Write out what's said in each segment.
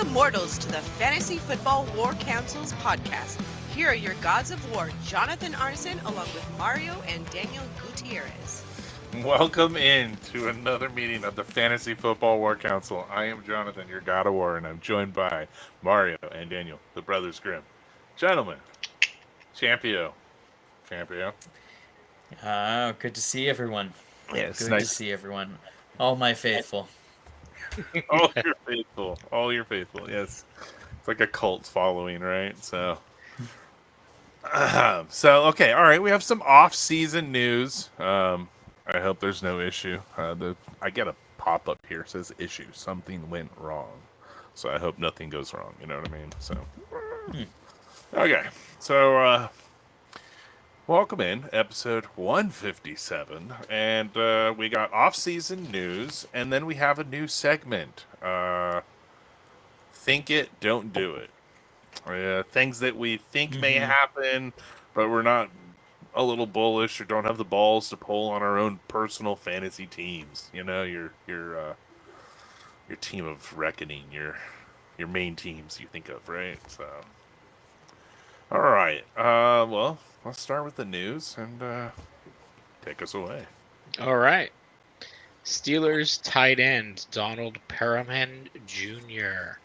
Welcome, mortals, to the Fantasy Football War Council's podcast. Here are your gods of war, Jonathan Arneson, along with Mario and Daniel Gutierrez. Welcome in to another meeting of the Fantasy Football War Council. I am Jonathan, your god of war, and I'm joined by Mario and Daniel, the Brothers Grimm. Gentlemen, Champio. Good to see everyone. Yes, Good nice. to see everyone. All my faithful. All your faithful, yes. It's like a cult following, right? So, okay, all right, we have some off-season news. I hope there's no issue. I get a pop-up here, it says issue. Something went wrong. So I hope nothing goes wrong, you know what I mean? So, okay, so, welcome in, episode 157, and we got off-season news, and then we have a new segment. Think it, don't do it. Things that we think may happen, but we're not a little bullish or don't have the balls to pull on our own personal fantasy teams. You know, your team of reckoning, your main teams you think of, right? So, all right. Well, let's start with the news and take us away. All right. Steelers tight end Donald Perriman Jr.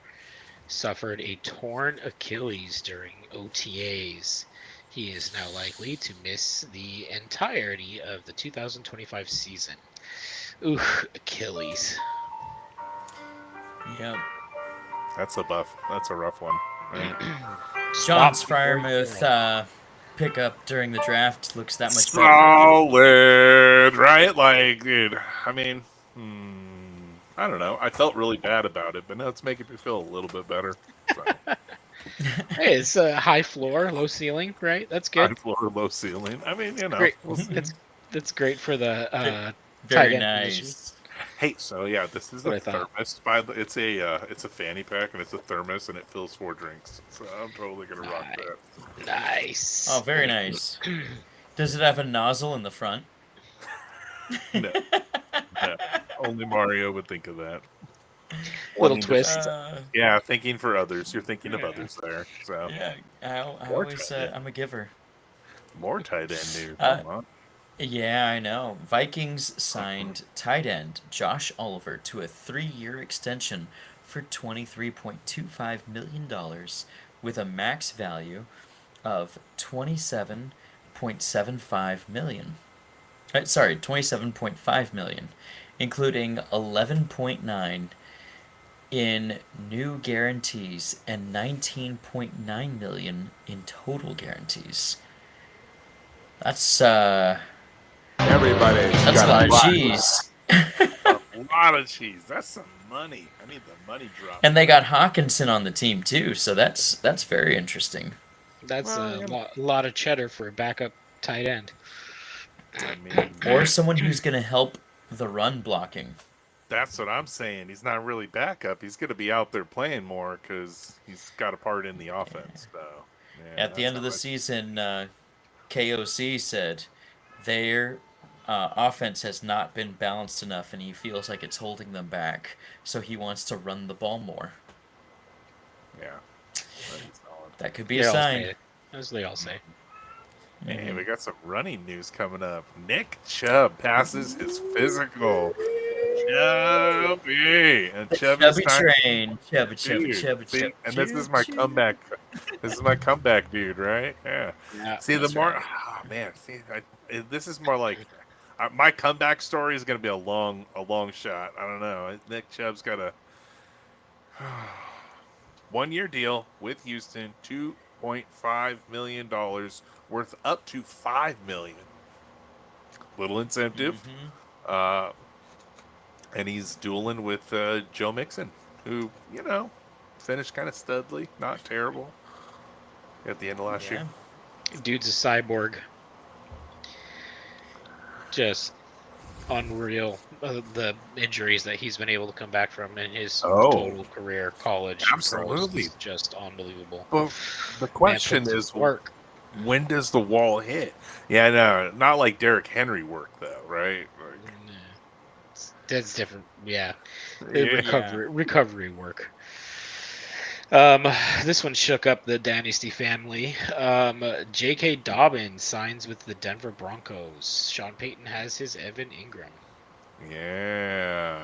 suffered a torn Achilles during OTAs. He is now likely to miss the entirety of the 2025 season. Ooh, Achilles. Yep. That's a rough one. Right? John's Fryermuth pickup during the draft looks that much better. Solid, right? Like, dude, I mean, I don't know. I felt really bad about it, but now it's making me feel a little bit better. So. Hey, it's a high floor, low ceiling, right? That's good. High floor, low ceiling. I mean, you know. Great. We'll see. That's great for the Very tight end nice. position. Hey, so yeah, this is What a I thought. thermos. It's a fanny pack and it's a thermos and it fills 4 drinks. So I'm totally gonna rock that. Nice. Oh, very nice. Does it have a nozzle in the front? No, only Mario would think of that. Little twist. Yeah, thinking for others. You're thinking of Yeah. others there. So Yeah, I More always, tight end. I'm a giver. more tight end news. Uh, Come on. Yeah, I know. Vikings signed tight end Josh Oliver to a 3-year extension for $23.25 million with a max value of $27.75 million. $27.5 million, including 11.9 in new guarantees and 19.9 million in total guarantees. That's Everybody That's a lot of cheese. A lot of cheese. That's some money. I need the money drop. And they got Hawkinson on the team too, so that's very interesting. That's Well, a lot of cheddar for a backup tight end. I mean, Or someone who's going to help the run blocking. that's what I'm saying. He's not really backup. He's going to be out there playing more because he's got a part in the offense. So, yeah, At the end of the that's how season, KOC said their offense has not been balanced enough, and he feels like it's holding them back. So he wants to run the ball more. yeah. That's solid. That could be a They all sign. say it, as they all say. Hey, we got some running news coming up. Nick Chubb passes his physical. Chubby. And Chubb is Chubby time. train. Chubby. See, and this is my comeback. This is my comeback, dude. Right? Yeah. Yeah, See, the that's more, right. man. See, this is more like my comeback story is going to be a long shot. I don't know. Nick Chubb's got a 1-year deal with Houston, $2.5 million, worth up to $5 million. Little incentive. And he's dueling with Joe Mixon, who, you know, finished kind of studly, not terrible at the end of last year. Dude's a cyborg. Just unreal. The injuries that he's been able to come back from in his total career, college. Absolutely. Is just unbelievable. But the question Man puts is, in work. when does the wall hit? Yeah, no, not like Derrick Henry work, though, right? That's different. Yeah. Yeah. Recovery work. Um, this one shook up the Dynasty family. J.K. Dobbins signs with the Denver Broncos. Sean Payton has his Evan Ingram. Yeah.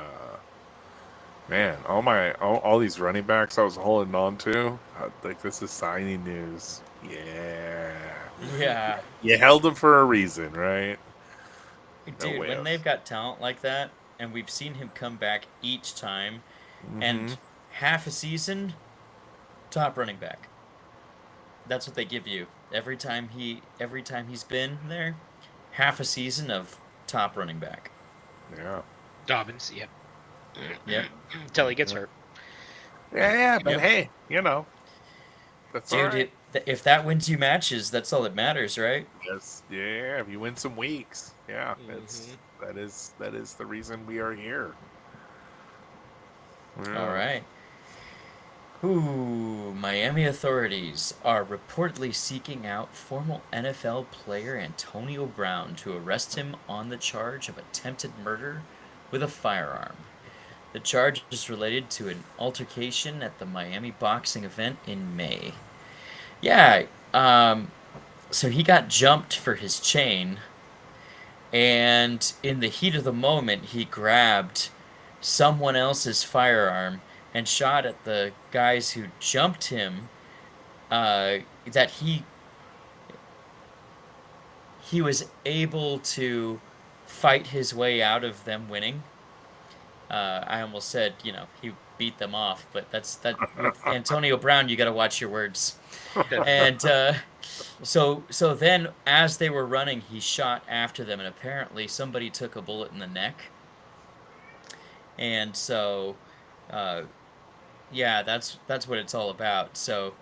Man, all these running backs I was holding on to, like this is signing news. Yeah. Yeah, You held them for a reason, right? No dude, way when else. they've got talent like that, and we've seen him come back each time, and half a season, top running back. That's what they give you every time he's been there, half a season of top running back. Yeah. Dobbins, yep. Yep. Until he gets hurt. Yeah, but Yep. hey, that's all Dude, right. if that wins you matches, that's all that matters, right? Yes, yeah. If you win some weeks, yeah, Mhm. that is the reason we are here. Yeah. All right. Ooh, Miami authorities are reportedly seeking out former NFL player Antonio Brown to arrest him on the charge of attempted murder with a firearm. The charge is related to an altercation at the Miami boxing event in May. Yeah, so he got jumped for his chain, and in the heat of the moment, he grabbed someone else's firearm and shot at the guys who jumped him. That he was able to fight his way out of them winning. I almost said, he beat them off, but that with Antonio Brown, you got to watch your words. And so then, as they were running, he shot after them, and apparently somebody took a bullet in the neck. And so, yeah, that's what it's all about. So,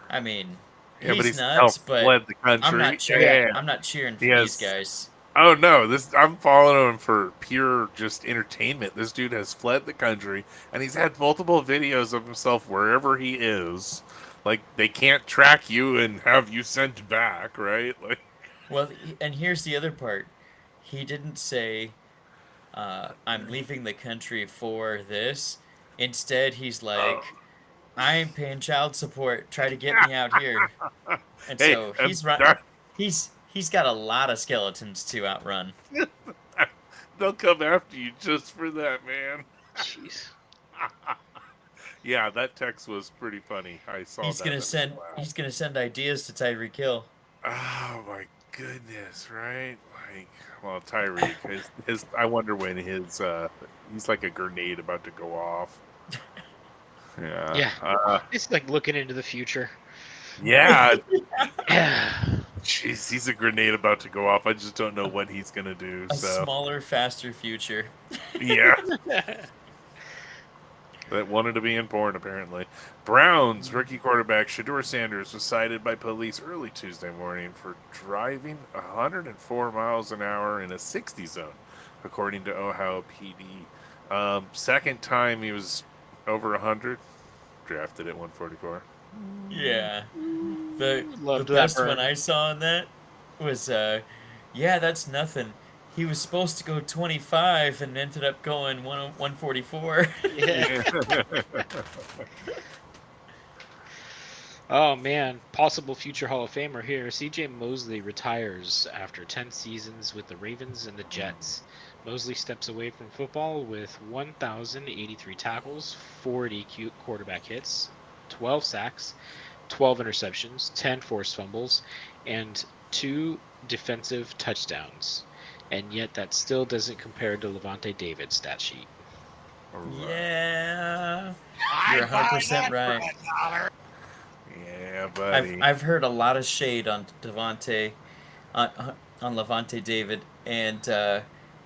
I mean, Yeah, but he's he's nuts, but fled the country. I'm not cheering. Yeah. I'm not cheering for He these has- guys. Oh no, I'm following him for pure just entertainment. This dude has fled the country and he's had multiple videos of himself wherever he is. Like they can't track you and have you sent back, right? Like Well, and here's the other part. He didn't say, "I'm leaving the country for this." Instead, he's like, "I'm paying child support. Try to get me out here." And hey, so he's he's got a lot of skeletons to outrun. they'll come after you just for that, man. Jeez. Yeah, that text was pretty funny. I saw He's that. gonna and I send laughed. he's gonna send ideas to Tyreek Hill. Oh my goodness, right? Like, well, Tyreek, his I wonder when he's like a grenade about to go off. Yeah. Yeah. It's like looking into the future. Yeah. Yeah. Jeez, he's a grenade about to go off. I just don't know what he's gonna do. A So smaller, faster future. yeah, that wanted to be in porn apparently. Browns rookie quarterback Shedeur Sanders was cited by police early Tuesday morning for driving 104 miles an hour in a 60 zone, according to Ohio PD. Second time he was over 100, drafted at 144. Yeah. The Loved that best burn. one I saw in that was yeah, that's nothing. He was supposed to go 25 and ended up going 144. Yeah. Oh man, possible future Hall of Famer here. C.J. Mosley retires after 10 seasons with the Ravens and the Jets. Mosley steps away from football with 1,083 tackles, 40 quarterback hits, 12 sacks, 12 interceptions, 10 forced fumbles, and 2 defensive touchdowns. And yet that still doesn't compare to Levante David's stat sheet. Yeah. You're 100% right. Yeah, buddy. I've heard a lot of shade on Devontae, on Levante David, and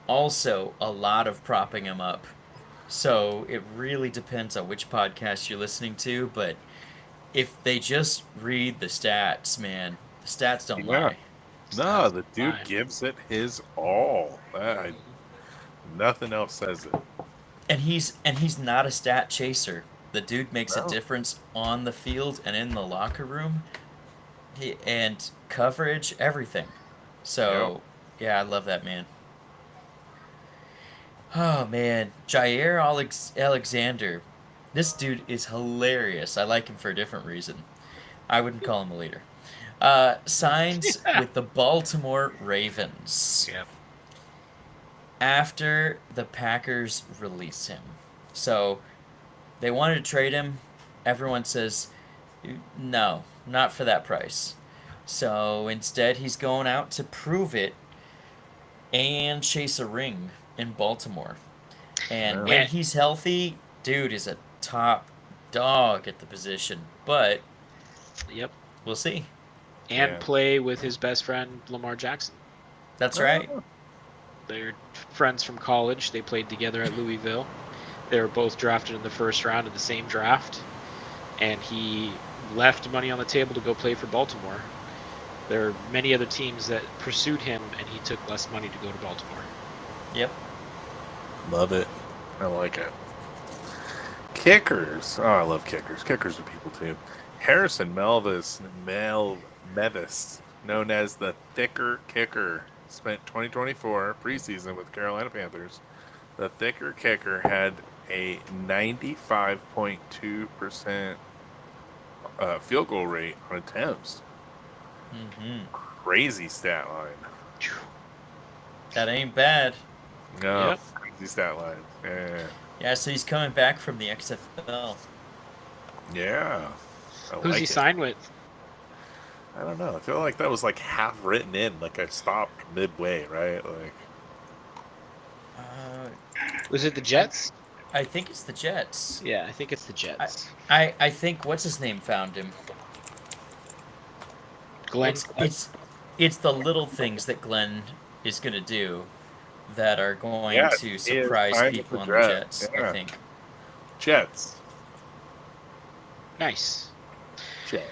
also a lot of propping him up. So it really depends on which podcast you're listening to, but if they just read the stats, man, the stats don't Yeah. lie. No, the dude Fine. gives it his all. Nothing else says it. And he's not a stat chaser. The dude makes No. a difference on the field and in the locker room, and coverage, everything. So yeah, I love that man. Oh man, Jair Alexander This dude is hilarious. I like him for a different reason. I wouldn't call him a leader. Signs with the Baltimore Ravens Yep. after the Packers release him. So they wanted to trade him. Everyone says, no, not for that price. So instead, he's going out to prove it and chase a ring in Baltimore. And Yeah. when he's healthy, dude is a top dog at the position. But Yep. we'll see. And Yeah. play with his best friend Lamar Jackson. That's right. They're friends from college. They played together at Louisville. They were both drafted in the first round of the same draft. And he left money on the table to go play for Baltimore. There are many other teams that pursued him, and he took less money to go to Baltimore. Yep. Love it. I like it. Kickers. Oh, I love kickers. Kickers are people too. Harrison Mevis, known as the Thicker Kicker, spent 2024 preseason with Carolina Panthers. The Thicker Kicker had a 95.2% field goal rate on attempts. Mm-hmm. Crazy stat line. That ain't bad. No, Yep. crazy stat line. Yeah. Yeah, so he's coming back from the XFL. Yeah. I Who's like he it. signed with? I don't know. I feel like that was like half written in. Like I stopped midway, right? Like Was it the Jets? I think it's the Jets. Yeah, I think it's the Jets. I think what's his name found him. Glenn. It's the little things that Glenn is gonna do that are going Yeah, to he is surprise kind of people the on the draft, Jets. yeah. I think. Jets. Nice. Jets.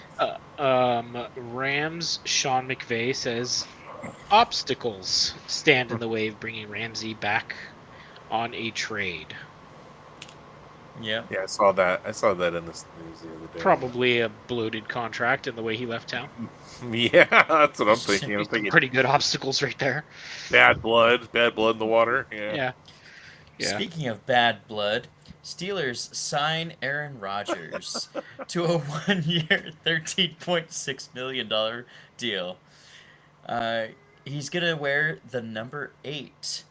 Rams Sean McVay says obstacles stand in the way of bringing Ramsey back on a trade. Yeah. Yeah, I saw that. I saw that in the news the other day. Probably a bloated contract in the way he left town. Yeah, that's what I'm thinking. I'm thinking Pretty good obstacles right there. bad blood in the water. Yeah. Yeah. Speaking of bad blood, Steelers sign Aaron Rodgers to a 1-year, $13.6 million deal. He's going to wear the number 8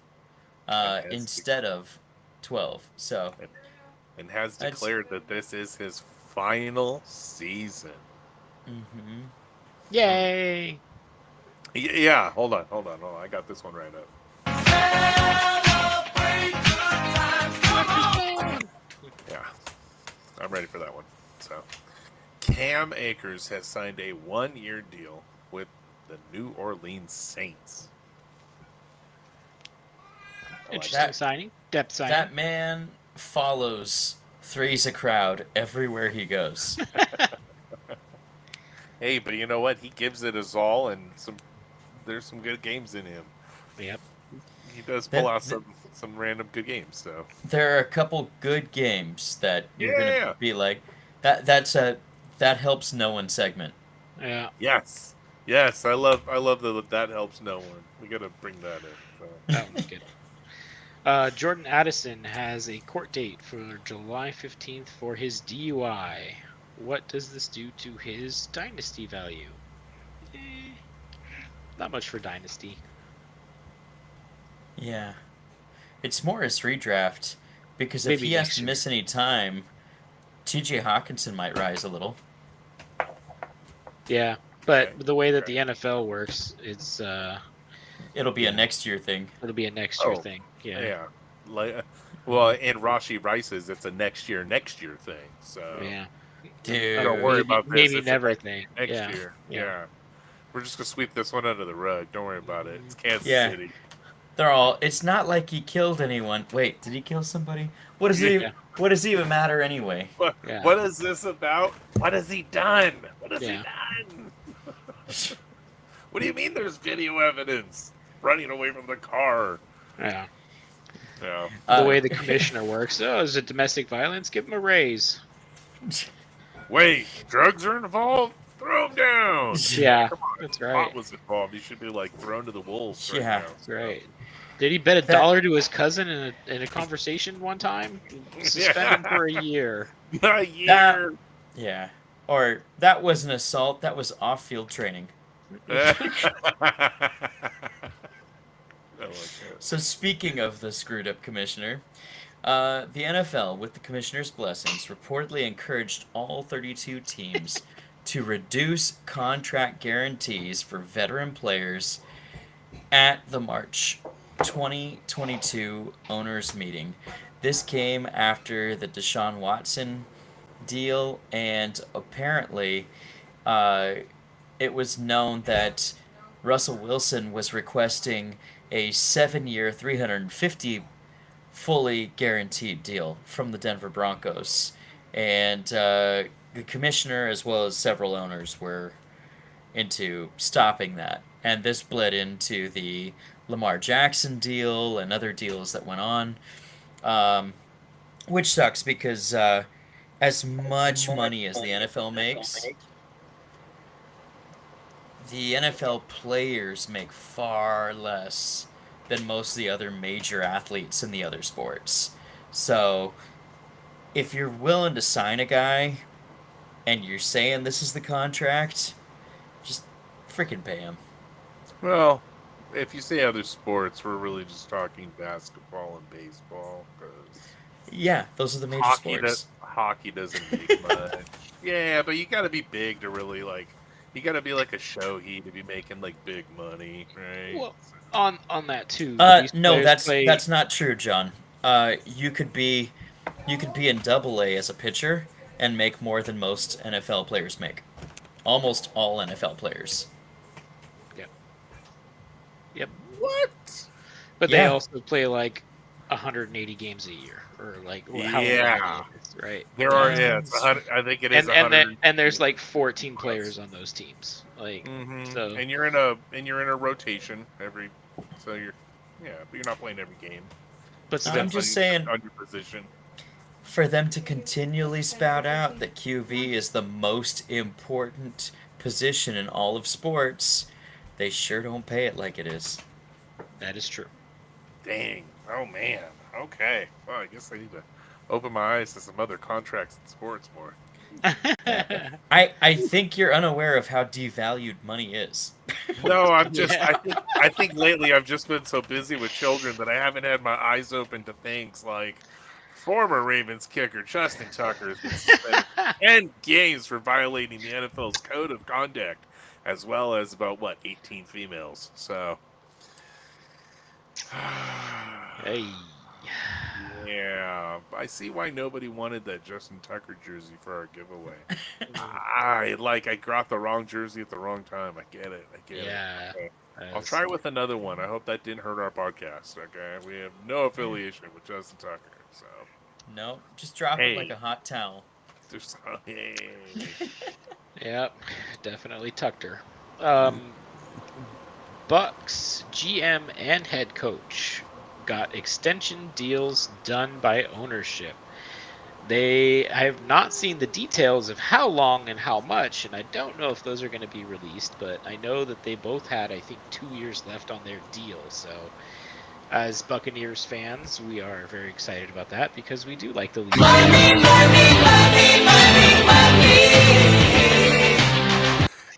Fantastic. instead of 12. So, And has That's- declared that this is his final season. mhm. Yay! Yeah, hold on. I got this one right up. Yeah, I'm ready for that one. So, Cam Akers has signed a 1-year deal with the New Orleans Saints. Interesting that. signing. Depth signing. That man follows Three's a crowd everywhere he goes. Hey, but you know what? He gives it his all, and there's some good games in him. Yep. He does pull That- out some random good games. So There are a couple good games that you're Yeah. gonna be like, that helps no one segment. Yeah. yes, I love that helps no one. We gotta bring that in. So. That one's good. Jordan Addison has a court date for July 15th for his DUI. What does this do to his dynasty value? Not much for dynasty. Yeah. It's more his redraft, because if Maybe he has next to year. miss any time, TJ Hawkinson might rise a little. Yeah, but Okay. the way that the NFL works, it's It'll be a next year thing. it'll be a next year Oh, thing. Yeah. Yeah. Like, well, in Rashi Rice's, it's a next year thing. So Yeah. Dude. don't worry about this. Maybe It's a never thing. next Yeah. year. Yeah. Yeah. We're just gonna sweep this one under the rug. Don't worry about it. It's Kansas Yeah. City. They're all. It's not like he killed anyone. Wait, did he kill somebody? What does it? Yeah. What does it even matter anyway? Yeah. What is this about? What has he done? What has Yeah. he done? What do you mean there's video evidence? Running away from the car. Yeah. Yeah. The way the commissioner works. Oh, is it domestic violence? Give him a raise. Wait, drugs are involved? Throw him down. Yeah, Come on, that's if right. Pot was involved. He should be like thrown to the wolves Yeah. right now. That's right. Did he bet $1 to his cousin in a conversation one time? Suspend him for a year. A year. Yeah. Or that was an assault. That was off-field training. I like that. So speaking of the screwed up commissioner, the NFL, with the commissioner's blessings, reportedly encouraged all 32 teams to reduce contract guarantees for veteran players at the March 2022 owners meeting. This came after the Deshaun Watson deal, and apparently it was known that Russell Wilson was requesting a 7-year, 350 fully guaranteed deal from the Denver Broncos, and the commissioner as well as several owners were into stopping that, and this bled into the Lamar Jackson deal and other deals that went on, which sucks because as much money as the NFL makes, the NFL players make far less than most of the other major athletes in the other sports. So, if you're willing to sign a guy and you're saying this is the contract, just freaking pay him. Well, if you say other sports, we're really just talking basketball and baseball. 'Cause Yeah, those are the major sports. hockey doesn't make much. Yeah, but you got to be big to really like. You got to be like a Shohei to be making like big money, right? Well, on that too. these No, players play- that's not true, John. You could be in Double-A as a pitcher and make more than most NFL players make. Almost all NFL players. Yep. What? But they Yeah. also play like 180 games a year, or like however Yeah. many it is, right? There are, yeah, it's 100, I think it is And 100. and there's like 14 players on those teams. Like Mhm. so. And you're in a rotation every, so you're, yeah, but you're not playing every game. But still, I'm just saying, On your position. for them to continually spout out that QB is the most important position in all of sports, they sure don't pay it like it is. that is true. Dang. Oh man. Okay. Well, I guess I need to open my eyes to some other contracts in sports more. I think you're unaware of how devalued money is. No, I'm just. Yeah. I think lately I've just been so busy with children that I haven't had my eyes open to things like former Ravens kicker Justin Tucker has been suspended 10 games for violating the NFL's code of conduct, as well as about 18 females. So, Hey. yeah, I see why nobody wanted that Justin Tucker jersey for our giveaway. I got the wrong jersey at the wrong time. I get it. Yeah. Okay. that I'll is- try with another one. I hope that didn't hurt our podcast. Okay, we have no affiliation with Justin Tucker, so No, just drop Hey. it like a hot towel. there's hey. Yep, definitely tucked her. Bucks GM and head coach got extension deals done by ownership. I have not seen the details of how long and how much, and I don't know if those are going to be released, but I know that they both had, I think, 2 years left on their deal. So, as Buccaneers fans, we are very excited about that because we do like the league.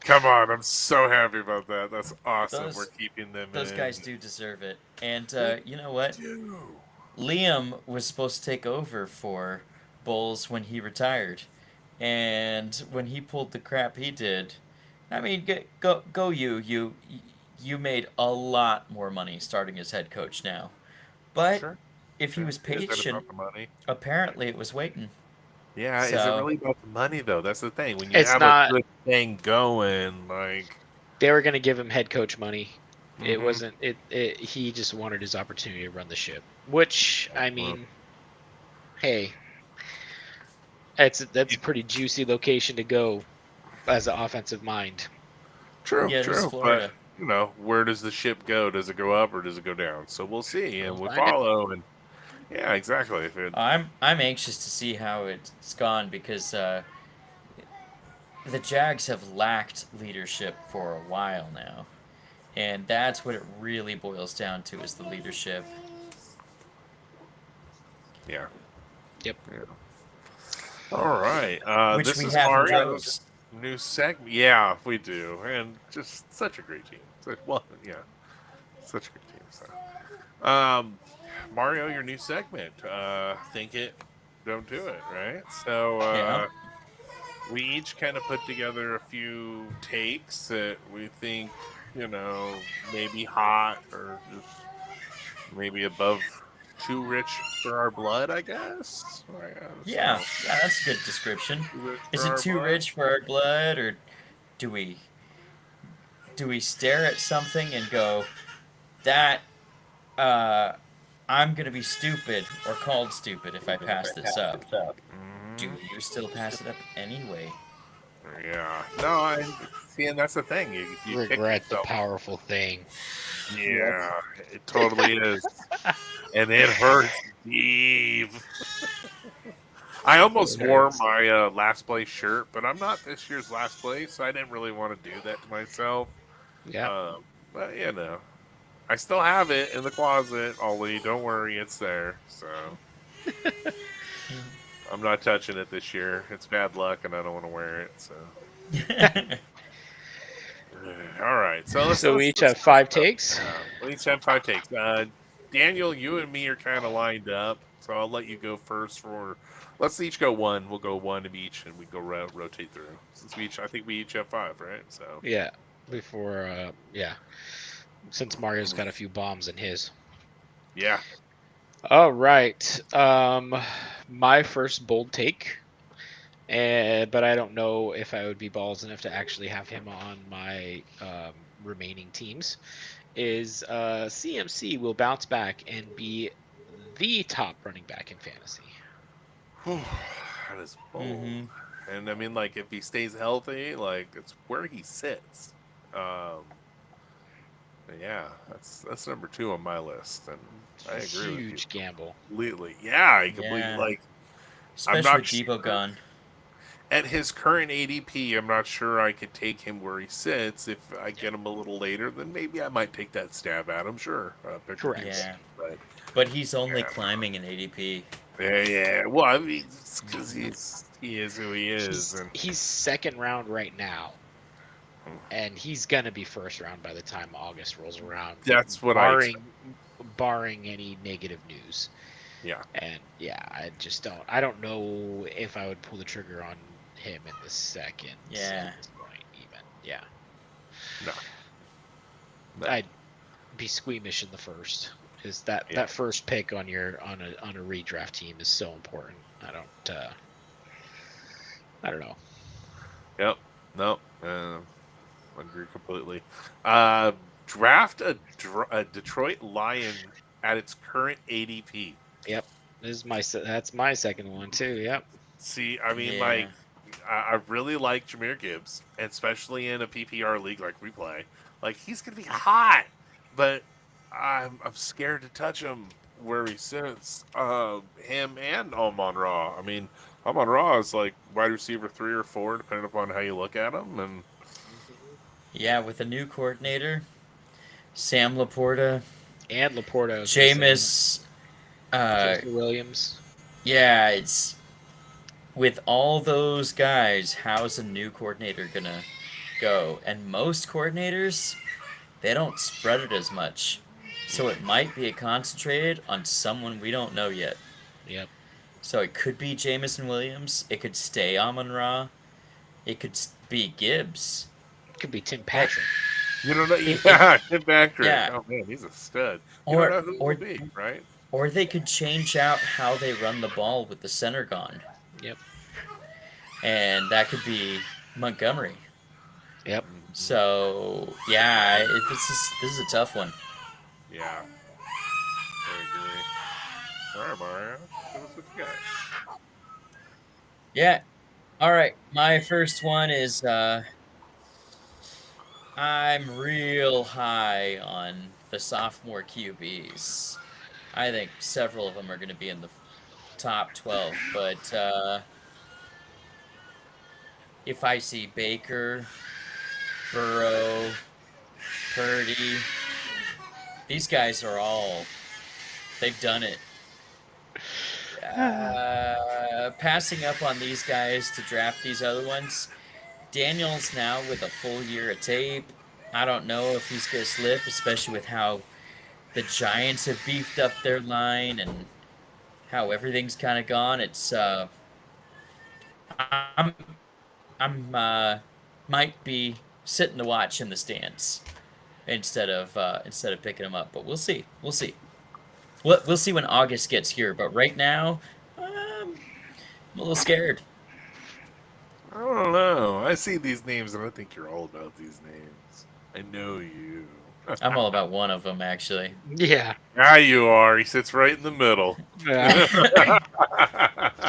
Come on, I'm so happy about that. That's awesome. Those- We're keeping them. Those in. guys do deserve it. And you know what? do. Liam was supposed to take over for Bowles when he retired. And when he pulled the crap he did, I mean, go you. You made a lot more money starting as head coach now. But Sure. if he was Is that patient, about the money? apparently it was waiting. Yeah, is it So- really about the money though? That's the thing. When you It's have not- a good thing going, like They were going to give him head coach money. It Mhm. wasn't. He just wanted his opportunity to run the ship. Which I mean, hey, that's a pretty juicy location to go as an offensive mind. true, Yeah, it was true. Florida. But you know, where does the ship go? Does it go up or does it go down? So we'll see, and We'll we'll find it. follow. And yeah, exactly. If it, I'm anxious to see how it's gone because the Jags have lacked leadership for a while now. And that's what it really boils down to is the leadership. Yeah. Yep. Yeah. All right. Which This we is have in Mario's droves. new segment. Yeah, we do, and just such a great team. Well, yeah, such a good team. So, Mario, your new segment. Think it, don't do it. Right. So, Yeah. we each kind of put together a few takes that we think, maybe hot or just maybe above too rich for our blood, I guess. Yeah, So, yeah, that's a good description. too rich Is for it our too blood. rich for our blood, or do we do we stare at something and go, that uh, I'm gonna be stupid or called stupid if I pass this up? Do Mhm. you still pass it up anyway? Yeah. No, I see, and that's the thing. You kick Regret the yourself. powerful thing. Yeah, it totally is, and it hurts deep. I almost It wore hurts. my last place shirt, but I'm not this year's last place, so I didn't really want to do that to myself. Yeah. But I still have it in the closet. Ollie, don't worry, it's there. So I'm not touching it this year. It's bad luck, and I don't want to wear it. So. All right, so So we each let's have 5 takes. we each have 5 takes. Daniel, you and me are kind of lined up, so I'll let you go first. Let's each go one. We'll go one of each, and we go rotate through. Since I think we each have 5, right? So Yeah. Before, yeah. Since Mario's got a few bombs in his. yeah, All right. My first bold take, but I don't know if I would be balls enough to actually have him on my remaining teams, is CMC will bounce back and be the top running back in fantasy. that is bold. Mhm. And I mean, like, if he stays healthy, like, it's where he sits. Yeah, that's number 2 on my list, and I agree with you Huge gamble. completely. Yeah, I completely Yeah. like. I'm Especially not with Debo sure. gone. At his current ADP, I'm not sure I could take him where he sits. If I get him a little later, then maybe I might take that stab at him. Sure, Correct. Yeah. But But he's only Yeah. climbing in ADP. yeah. Well, I mean, because he is who he is, and He's second round right now, and he's gonna be first round by the time August rolls around. that's what barring any negative news. Yeah. And yeah, I don't know if I would pull the trigger on him in the second. Yeah. At this point, even. Yeah. No. I'd be squeamish in the first. Is that Yeah. that first pick on a redraft team is so important. I don't know. Yep. No. Agree completely. Draft a Detroit Lion at its current ADP. Yep. That's my second one too. Yep. See, I mean, Yeah. like, I really like Jameer Gibbs, especially in a PPR league like we play. Like, he's gonna be hot, but I'm scared to touch him where he sits. Him and Amon Ra. I mean, Amon Ra is like wide receiver 3 or 4, depending upon how you look at him. And Yeah, with a new coordinator, Sam Laporta, And Laporta. I was gonna say. Jameis. Jason Williams. Yeah, it's with all those guys. How's a new coordinator gonna go? And most coordinators, they don't spread it as much, so it might be concentrated on someone we don't know yet. Yep. So it could be Jamison Williams. It could stay Amon Ra. It could be Gibbs. Could be Tim Patrick. you don't know, yeah, Tim Patrick. Yeah. Oh man, he's a stud. You Or- don't know who or- it will be, right? Or they could change out how they run the ball with the center gone. Yep. And that could be Montgomery. Yep. So yeah, this is a tough one. Yeah. I agree. All right, Mario. Tell us what you got. Yeah. All right. My first one is I'm real high on the sophomore QBs. I think several of them are going to be in the top 12, but if I see Baker, Burrow, Purdy, these guys are all, they've done it. Passing up on these guys to draft these other ones. Daniels now with a full year of tape. I don't know if he's going to slip, especially with how the Giants have beefed up their line and how everything's kind of gone. It's I'm might be sitting to watch in the stands instead of picking them up, but we'll see. We'll see. We'll see when August gets here, but right now, I'm a little scared. I don't know. I see these names and I think you're all about these names. I know you. I'm all about one of them, actually. Yeah. Ah, you are. He sits right in the middle.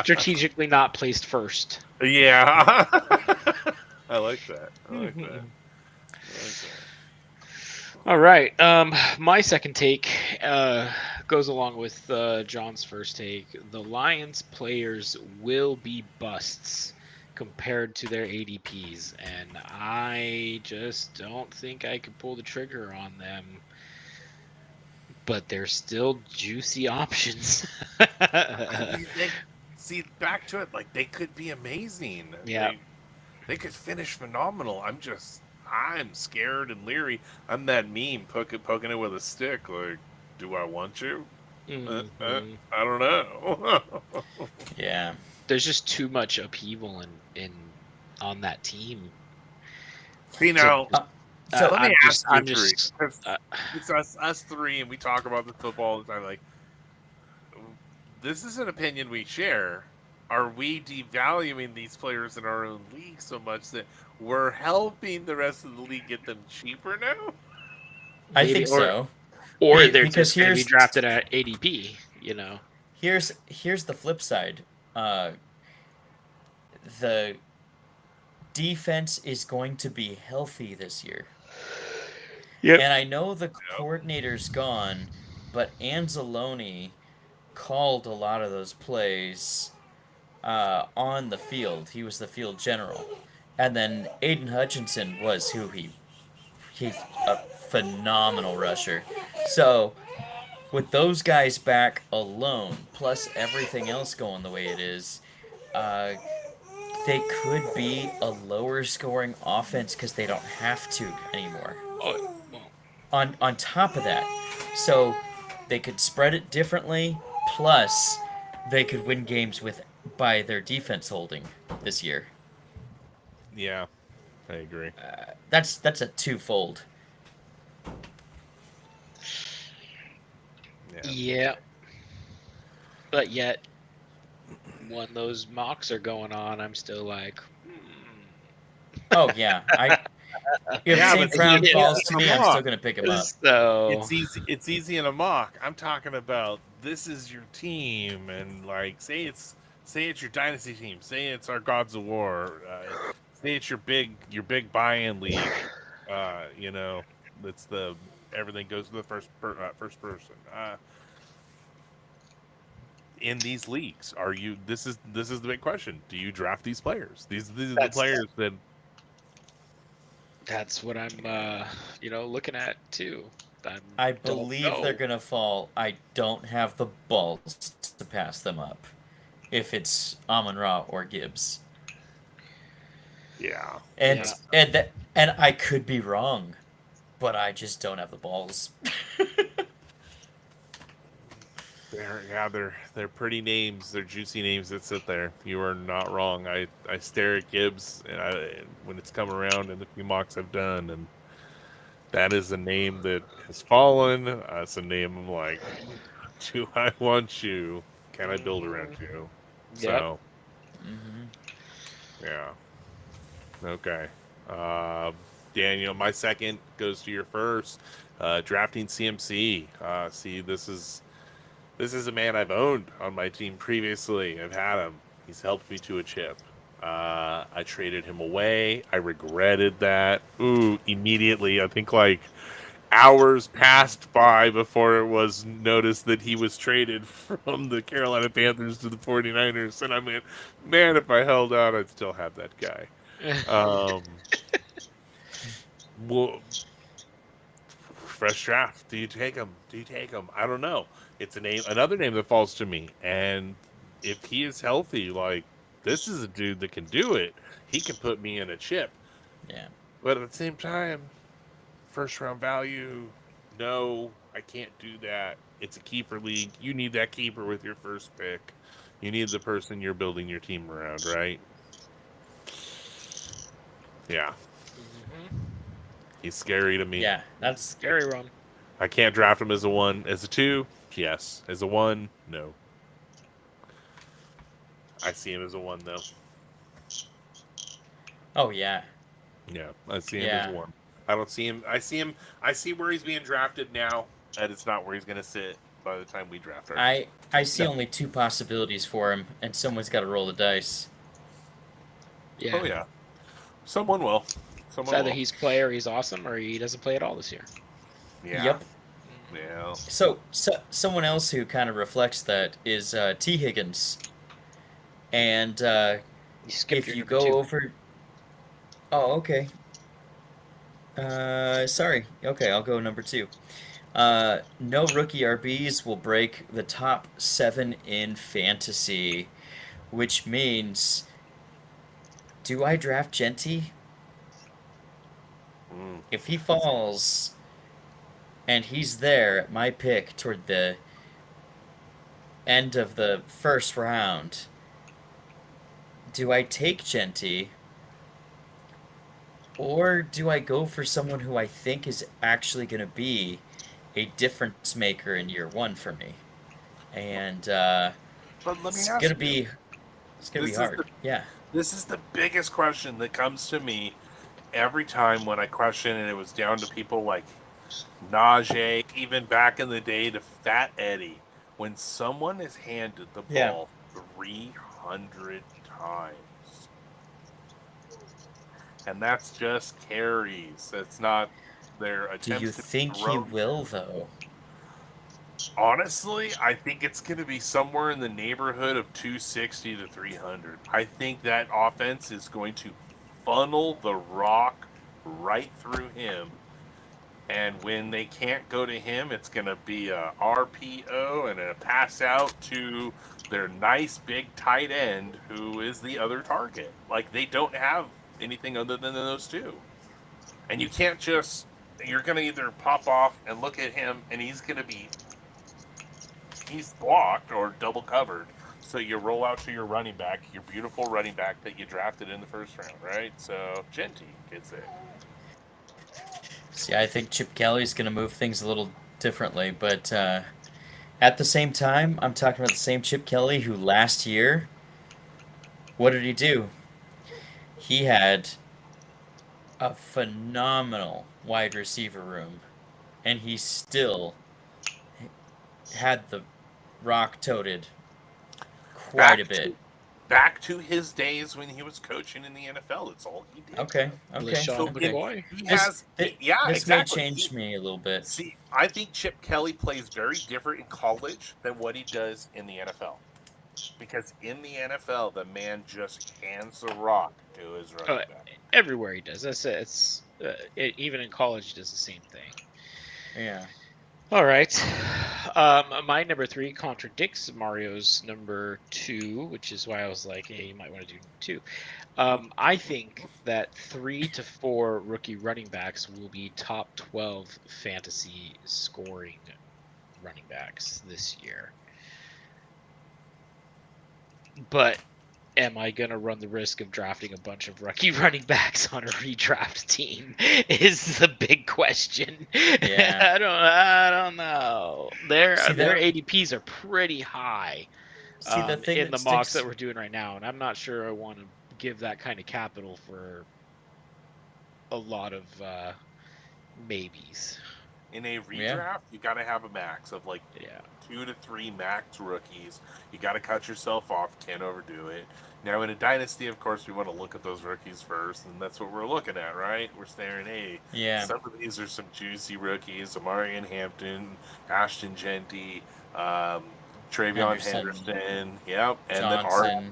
Strategically not placed first. Yeah. I like that. I like that. All right. My second take goes along with John's first take. The Lions players will be busts compared to their ADPs, and I just don't think I could pull the trigger on them. But they're still juicy options. See, back to it, like, they could be amazing. Yeah. They could finish phenomenal. I'm scared and leery. I'm that meme poking it with a stick. Like, do I want you? Mhm. I don't know. Yeah. There's just too much upheaval in on that team. See, now, So let me ask you I'm three. just 'Cause it's us three, and we talk about the football all the time. Like, this is an opinion we share. Are we devaluing these players in our own league so much that we're helping the rest of the league get them cheaper now? I maybe, think so. or Be- they're because just going to be here's- drafted at ADP. Here's the flip side. The defense is going to be healthy this year. Yep. And I know the coordinator's gone, but Anzalone called a lot of those plays on the field. He was the field general. And then Aiden Hutchinson was who he's a phenomenal rusher. So with those guys back alone, plus everything else going the way it is, they could be a lower scoring offense because they don't have to anymore. Oh, On top of that, so they could spread it differently, plus they could win games by their defense holding this year. Yeah, I agree. That's a twofold. yeah. But yet, when those mocks are going on, I'm still like, Oh yeah, if Yeah, St. but Brown yeah, falls to come me, I'm on. still gonna pick him up. So It's easy. It's easy in a mock. I'm talking about this is your team, and like say it's your dynasty team. Say it's our Gods of War. Say it's your big buy-in league. That's the everything goes to the first person. In these leagues, are you? This is the big question. Do you draft these players? These are the That's- players that. that's what I'm, looking at too. I don't believe know. they're gonna fall. I don't have the balls to pass them up. If it's Amon-Ra or Gibbs, Yeah. and Yeah. and I could be wrong, but I just don't have the balls. They're pretty names. They're juicy names that sit there. You are not wrong. I stare at Gibbs and when it's come around and the few mocks I've done, and that is a name that has fallen. It's a name I'm like, do I want you? Can I build around you? Yep. So Mm-hmm. yeah. Okay. Daniel, my second goes to your first. Drafting CMC. See, this is a man I've owned on my team previously. I've had him. He's helped me to a chip. I traded him away. I regretted that. Immediately. I think like hours passed by before it was noticed that he was traded from the Carolina Panthers to the 49ers. And I mean, man, if I held out, I'd still have that guy. Um, well, fresh draft. Do you take him? Do you take him? I don't know. It's a name, another name that falls to me. And if he is healthy, like this is a dude that can do it. He can put me in a chip. Yeah. But at the same time, first round value, no, I can't do that. It's a keeper league. You need that keeper with your first pick. You need the person you're building your team around, right? Yeah, he's scary to me. Yeah, that's Scary run. I can't draft him as a 1. As a 2, yes. As a 1, no. I see him as a 1, though. oh yeah. Yeah, I see him Yeah. as a 1. I don't see him. I see where he's being drafted now, and it's not where he's going to sit by the time we draft our I see Yeah. only 2 possibilities for him, and someone's got to roll the dice. Yeah. Oh, yeah. Someone will. It's Someone either will. he's play or he's awesome, or he doesn't play at all this year. Yeah. Yep. Yeah. So someone else who kind of reflects that is T. Higgins, and You skipped if your you number go two. over, oh okay. Sorry. Okay, I'll go number 2. No rookie RBs will break the top 7 in fantasy, which means, do I draft Genty? Mm. If he falls, and he's there at my pick toward the end of the first round, do I take Genty? Or do I go for someone who I think is actually going to be a difference maker in year 1 for me? And But let me it's ask gonna you. be This is hard. the- Yeah. This is the biggest question that comes to me every time when I question, and it was down to people like Najee, even back in the day to Fat Eddie. When someone is handed the Yeah. ball 300 times, and that's just carries. That's not their attempts Do you to think he throw. will though? Honestly, I think it's going to be somewhere in the neighborhood of 260 to 300. I think that offense is going to funnel the rock right through him. And when they can't go to him, it's going to be a RPO and a pass out to their nice big tight end, who is the other target. Like, they don't have anything other than those two. And you can't just, you're going to either pop off and look at him, and he's blocked or double covered. So you roll out to your running back, your beautiful running back that you drafted in the first round, right? So Genty gets it. See, I think Chip Kelly's going to move things a little differently, but at the same time, I'm talking about the same Chip Kelly who last year, what did he do? He had a phenomenal wide receiver room, and he still had the rock toted quite a bit. Back to his days when he was coaching in the NFL. That's all he did. Okay. LaShawn Okay. McCoy. He This, has, thi- yeah, this exactly. may change me a little bit. See, I think Chip Kelly plays very different in college than what he does in the NFL. Because in the NFL, the man just hands the rock to his running back. Everywhere he does. That's it. Even in college, he does the same thing. Yeah. All right. My number 3 contradicts Mario's number 2, which is why I was like, hey, you might want to do 2. I think that 3 to 4 rookie running backs will be top 12 fantasy scoring running backs this year. But am I going to run the risk of drafting a bunch of rookie running backs on a redraft team is the big question. Yeah. I don't know. Their See, ADPs are pretty high See, the thing in that the mocks sticks- that we're doing right now, and I'm not sure I want to give that kind of capital for a lot of maybes. In a redraft, you got to have a max of like Yeah. 2 to 3 max rookies. You got to cut yourself off. Can't overdo it. Now, in a dynasty, of course, we want to look at those rookies first, and that's what we're looking at, right? We're staring, hey, Yeah. some of these are some juicy rookies. Amarian Hampton, Ashton Genty, Travion Henderson. Henderson. Yep. And then Johnson.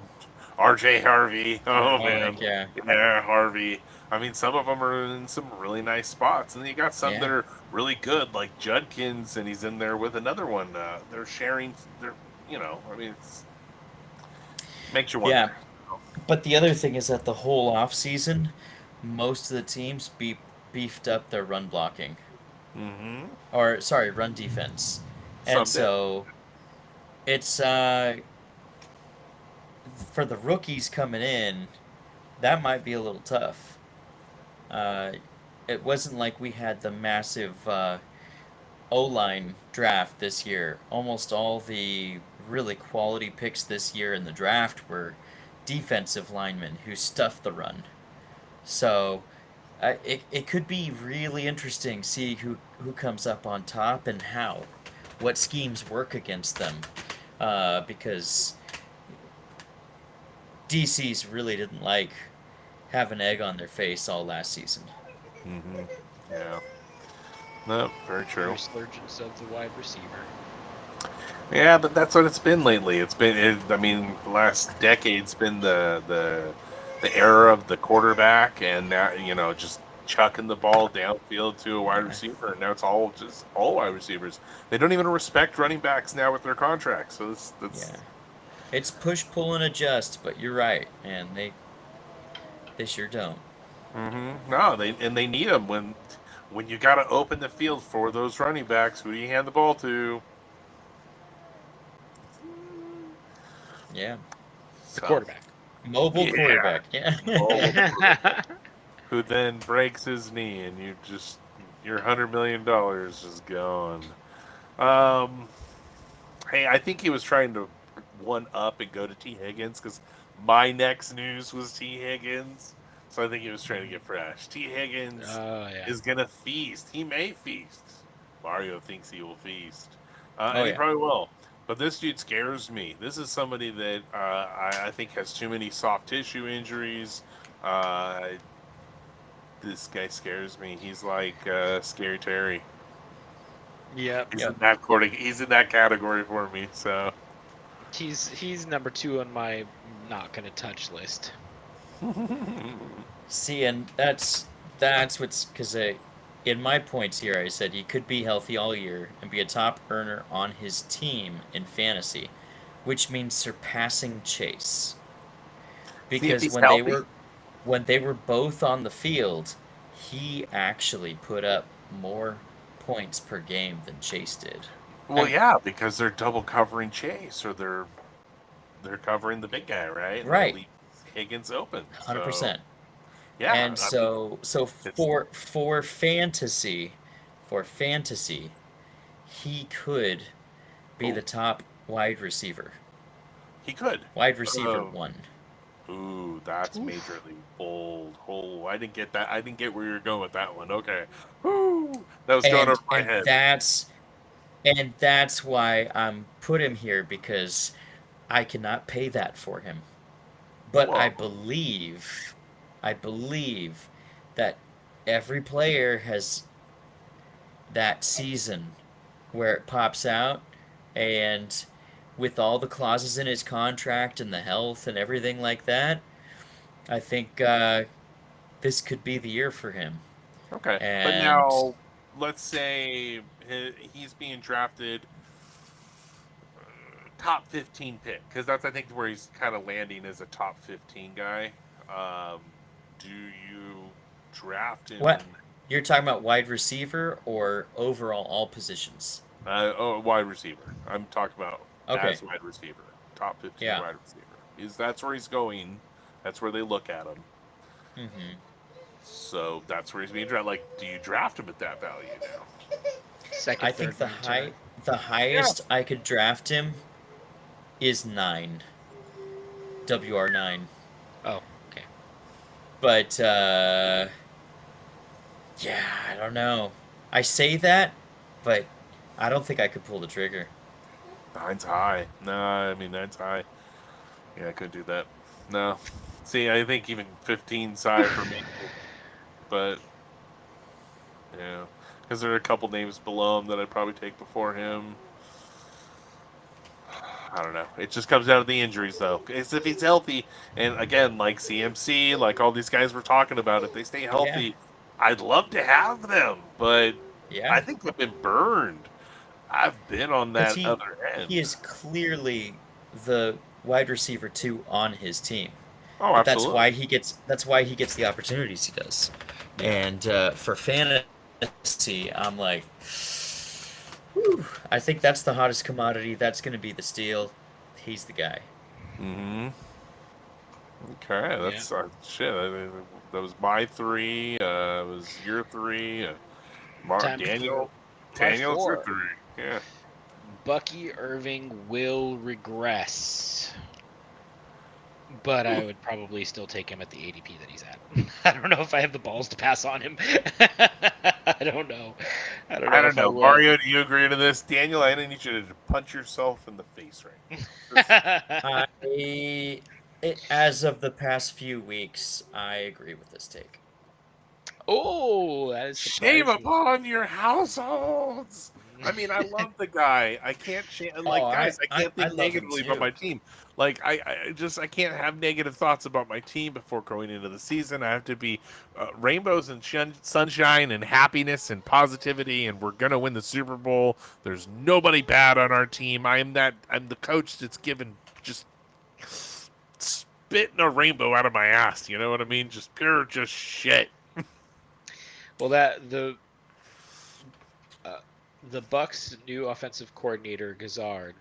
R.J. Harvey. Oh man, yeah. yeah, Harvey. I mean, some of them are in some really nice spots, and then you got some that Yeah. are really good, like Judkins, and he's in there with another one. They're sharing. They're, I mean, it's makes you Yeah. wonder. But the other thing is that the whole off season, most of the teams beefed up their run blocking, Mm-hmm. or sorry, run defense, and Some did. so it's for the rookies coming in, that might be a little tough. Uh, it wasn't like we had the massive O line draft this year. Almost all the really quality picks this year in the draft were defensive linemen who stuffed the run. So it could be really interesting see who comes up on top and how, what schemes work against them, because DC's really didn't like have an egg on their face all last season. Mm-hmm. Yeah. No, very true. Resurgence of the wide receiver. Yeah, but that's what it's been lately. I mean, the last decade's been the era of the quarterback, and now just chucking the ball downfield to a wide receiver, and now it's all wide receivers. They don't even respect running backs now with their contracts. So that's Yeah, it's push, pull, and adjust. But you're right, and they sure don't. no, they need them when you got to open the field for those running backs. Who do you hand the ball to? Yeah, The So, quarterback. mobile Yeah. quarterback. Yeah. who then breaks his knee, and your $100 million is gone. Um, hey, I think he was trying to one up and go to T. Higgins because my next news was T. Higgins, so I think he was trying to get fresh. T. Higgins Oh yeah. is gonna feast. He may feast. Mario thinks he will feast, Oh, and he yeah. probably will. But this dude scares me. This is somebody that I think has too many soft tissue injuries. Uh, this guy scares me. He's like Scary Terry. Yep. He's Yep. in that he's in that category for me. So He's number 2 on my not gonna touch list. See, and that's what's because in my points here, I said he could be healthy all year and be a top earner on his team in fantasy, which means surpassing Chase. see if Because he's healthy. when they were both on the field, he actually put up more points per game than Chase did. Well, I'm- yeah, because they're double covering Chase, or they're covering the big guy, right? And that Right. leaves Higgins open. 100%. Yeah, And I mean, so it's for fantasy, he could be Oh. the top wide receiver. he could. Wide receiver Oh. 1. Ooh, that's majorly bold. Oh, I didn't get that. I didn't get where you're going with that one. Okay. Ooh, that was going And over my and head. that's why I'm put him here because I cannot pay that for him. But Whoa. I believe that every player has that season where it pops out, and with all the clauses in his contract and the health and everything like that, I think this could be the year for him. Okay, but And now let's say he's being drafted top 15 pick, because that's I think where he's kind of landing as a top 15 guy. Um, do you draft him? what you're talking about, wide receiver or overall all positions? Wide receiver. I'm talking about Okay. as wide receiver, top 15 Yeah. wide receiver. That's where he's going. That's where they look at him. Hmm. So that's where he's being drafted. Like, do you draft him at that value now? Second, I think third round. the highest I could draft him is 9. WR9. Oh, okay. But yeah, I don't know. I say that, but I don't think I could pull the trigger. Nine's high. No, I mean nine's high. Yeah, I couldn't do that. No. See, I think even 15's high for me. But yeah, because there are a couple names below him that I'd probably take before him. I don't know. It just comes down to the injuries, though. It's if he's healthy, and again, like CMC, like all these guys were talking about, if they stay Yeah. healthy, I'd love to have them. But I Yeah. think they've been burned. I've been on Because that other end. he is clearly the wide receiver 2 on his team. Oh, But absolutely. that's why he gets the opportunities he does. And for fantasy, I'm like, whew, I think that's the hottest commodity. That's going to be the steal. He's the guy. Mm-hmm. Okay, that's shit. That was my 3. It was your 3. Time to Daniel. go. My Daniel's your 4. 3. Yeah. Bucky Irving will regress, but I would probably still take him at the ADP that he's at. I don't know if I have the balls to pass on him. I don't know. I don't know. I don't know. Mario, do you agree to this? Daniel, I need you to punch yourself in the face right now. As of the past few weeks, I agree with this take. Oh, that is Shame surprising. upon your households. I mean, I love the guy. I can't guys. I can't think love him negatively about too. my team. Like I can't have negative thoughts about my team before going into the season. I have to be rainbows and sunshine and happiness and positivity, and we're gonna win the Super Bowl. There's nobody bad on our team. I'm the coach that's given just spitting a rainbow out of my ass. You know what I mean? Just pure, just shit. Well, the Bucks' new offensive coordinator Gazard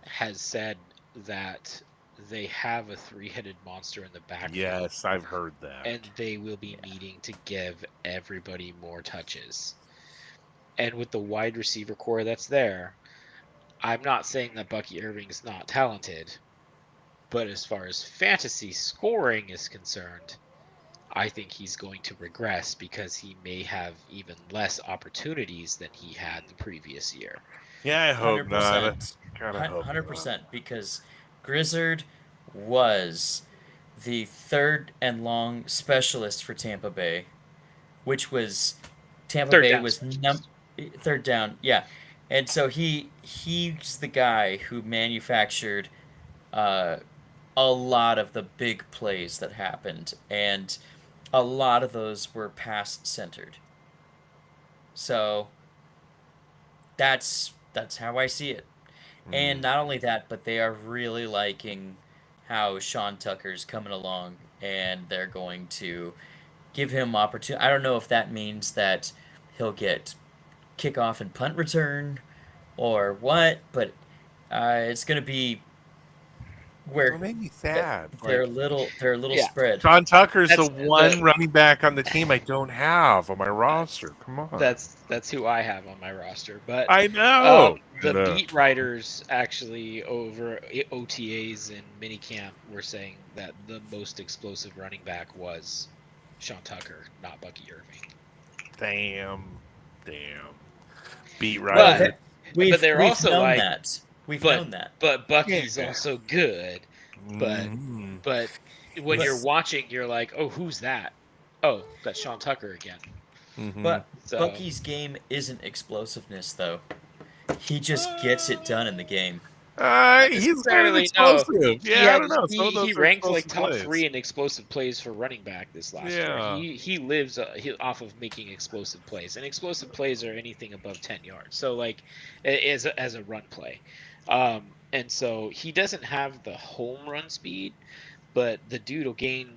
has said that they have a 3-headed monster in the backfield. Yes, I've heard that. And they will be needing to give everybody more touches. And with the wide receiver core that's there, I'm not saying that Bucky Irving is not talented, but as far as fantasy scoring is concerned, I think he's going to regress because he may have even less opportunities than he had the previous year. Yeah, I hope 100%. not. Kind of hope 100%, not. because Grizzard was the third and long specialist for Tampa Bay, which was Third down was specialist. third down, yeah. And so he's the guy who manufactured a lot of the big plays that happened, and a lot of those were pass centered. So that's how I see it. And not only that, but they are really liking how Sean Tucker's coming along, and they're going to give him opportunity. I don't know if that means that he'll get kickoff and punt return or what, but it's going to be where It made me sad. they're a little Yeah. spread. John Tucker's That's the one the- running back on the team I don't have on my roster. Come on. That's who I have on my roster. But I know. the No. beat writers actually over OTAs and minicamp were saying that the most explosive running back was Sean Tucker, not Bucky Irving. Damn. Beat But- right. We've they're we've also known like- that. We've but- known that. But Bucky's Yeah. also good. but- But when But- you're watching, you're like, oh, who's that? Oh, that's Sean Tucker again. But So Bucky's game isn't explosiveness, though. He just gets it done in the game. he's kind of necessarily, no. explosive. Yeah, I don't know. Some of He those are ranked like explosive top plays. 3 in explosive plays for running back this last Yeah. year. He lives off of making explosive plays, and explosive plays are anything above 10 yards. So like as a run play, and so he doesn't have the home run speed, but the dude will gain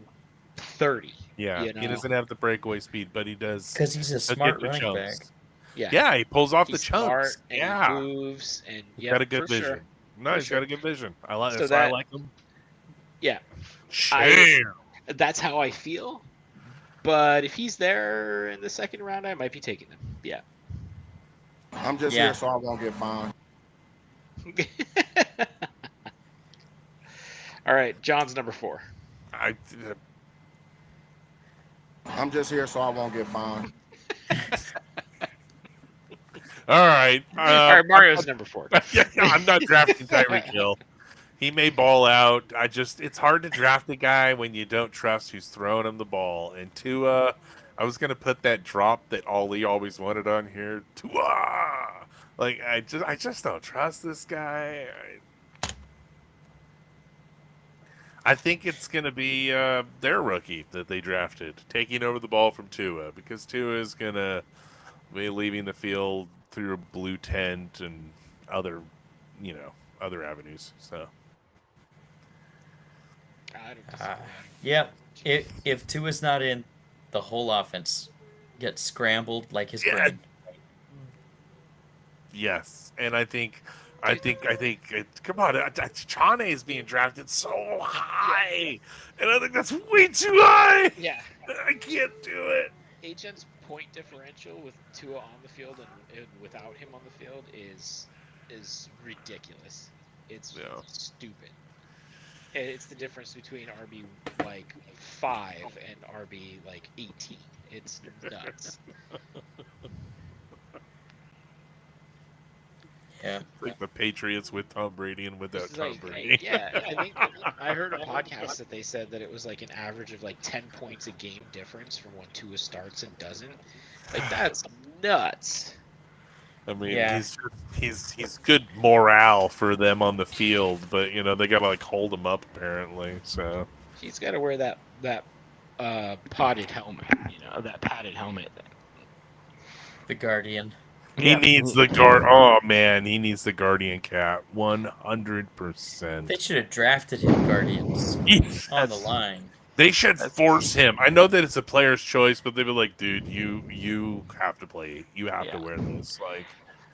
30. Yeah, you he know? doesn't have the breakaway speed, but he does. Because he's a He'll smart get the running back. chunks. Yeah, Yeah, he pulls off he's the chunks. smart and Yeah, he moves, and he's yeah, got a good for vision. sure. No, For he's sure. got a good vision. I like. So That's why I that- like him. Yeah, Sham. that's how I feel. But if he's there in the second round, I might be taking him. Yeah. I'm just Yeah. here so I won't get fined. All right, John's number 4. I'm just here so I won't get fined. All right. All right, Mario's number 4. Yeah, I'm not drafting Tyreek Hill. He may ball out. It's hard to draft a guy when you don't trust who's throwing him the ball. And Tua, I was gonna put that drop that Ollie always wanted on here. Tua, like I just don't trust this guy. I think it's going to be their rookie that they drafted taking over the ball from Tua, because Tua is going to be leaving the field through a blue tent and other, other avenues. So I don't disagree. Yep. If Tua's not in, the whole offense gets scrambled like his Yeah. brain. Yes, and I think, come on, Chane is being drafted so high, and I think that's way too high. Yeah. I can't do it. HN's point differential with Tua on the field and without him on the field is ridiculous. It's Yeah. stupid. It's the difference between RB like 5 and RB like 18. It's nuts. Yeah. Like the Patriots with Tom Brady and without It's Tom like, Brady. yeah, I think I heard a podcast that they said that it was like an average of like 10 points a game difference from when Tua starts and doesn't. Like that's nuts. I mean, Yeah. he's good morale for them on the field, but they gotta like hold him up apparently. So He's got to wear that potted helmet, that padded helmet. The Guardian. he needs the guard. Oh man, he needs the Guardian cap 100%. They should have drafted him Guardians on the line. They should force him. I know that it's a player's choice, but they'd be like, dude, you have to play. You have to wear this. Like,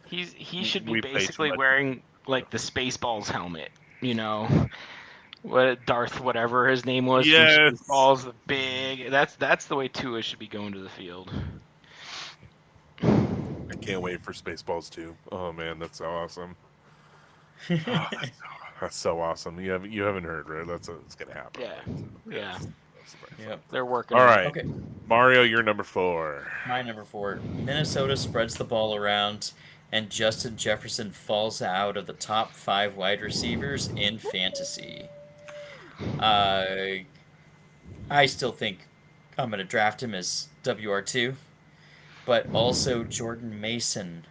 He should we be pay too basically much. wearing like the Spaceballs helmet, what Darth whatever his name was. from Yes. Spaceballs, the big. That's the way Tua should be going to the field. I can't wait for Spaceballs 2. Oh man, that's so awesome. That's so awesome. You haven't heard, right? It's gonna happen. Yeah. Yep. They're working. All on it. right, Okay. Mario, you're number 4. My number 4. Minnesota spreads the ball around, and Justin Jefferson falls out of the top 5 wide receivers in fantasy. I still think I'm going to draft him as WR2, but also Jordan Mason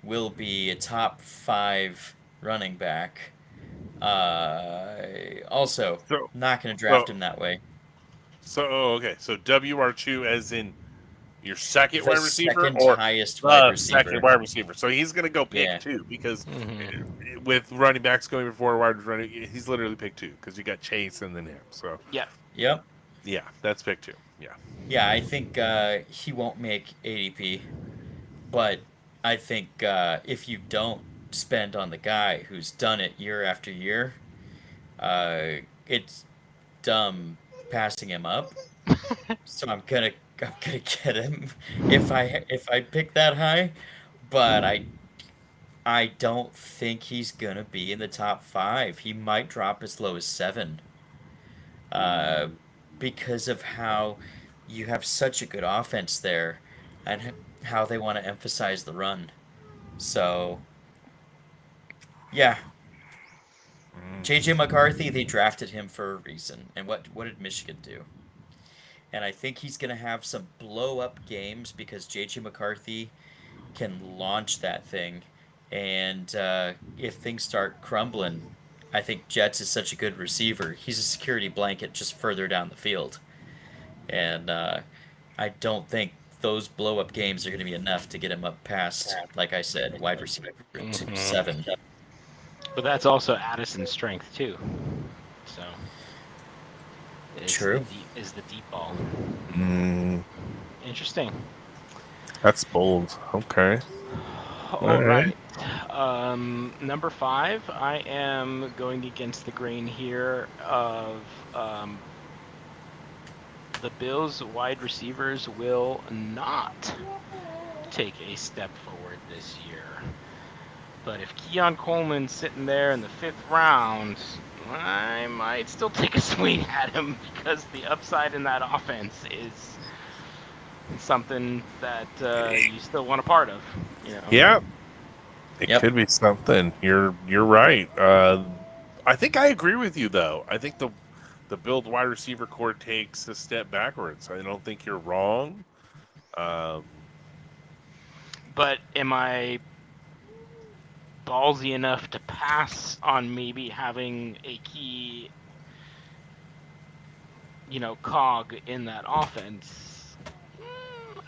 will be a top 5 running back. Also, So- not going to draft so- him that way. So okay, so WR2 as in your second The wide receiver second or highest wide receiver. second wide receiver. So he's gonna go pick Yeah. 2 because Mhm. with running backs going before wide running, he's literally pick 2 because you got Chase and then him. So Yep. yeah, that's pick 2. Yeah. Yeah, I think he won't make ADP, but I think if you don't spend on the guy who's done it year after year, it's dumb passing him up. So I'm gonna get him if I pick that high, but I don't think he's gonna be in the top 5. He might drop as low as 7. Because of how you have such a good offense there and how they want to emphasize the run. So, yeah. JJ McCarthy, they drafted him for a reason. And what did Michigan do? And I think he's going to have some blow up games because JJ McCarthy can launch that thing. And if things start crumbling, I think Jets is such a good receiver. He's a security blanket just further down the field. And I don't think those blow up games are going to be enough to get him up past, like I said, wide receiver to 7. But that's also Addison's strength too. So True. Is the deep ball. Mm, Interesting. that's bold. Okay. All right. Number 5, I am going against the grain here of the Bills wide receivers will not take a step forward this year. But if Keon Coleman's sitting there in the 5th round, I might still take a swing at him because the upside in that offense is something that you still want a part of. Yeah. It Yep. could be something. You're right. I think I agree with you though. I think the build wide receiver core takes a step backwards. I don't think you're wrong. But am I ballsy enough to pass on maybe having a key cog in that offense,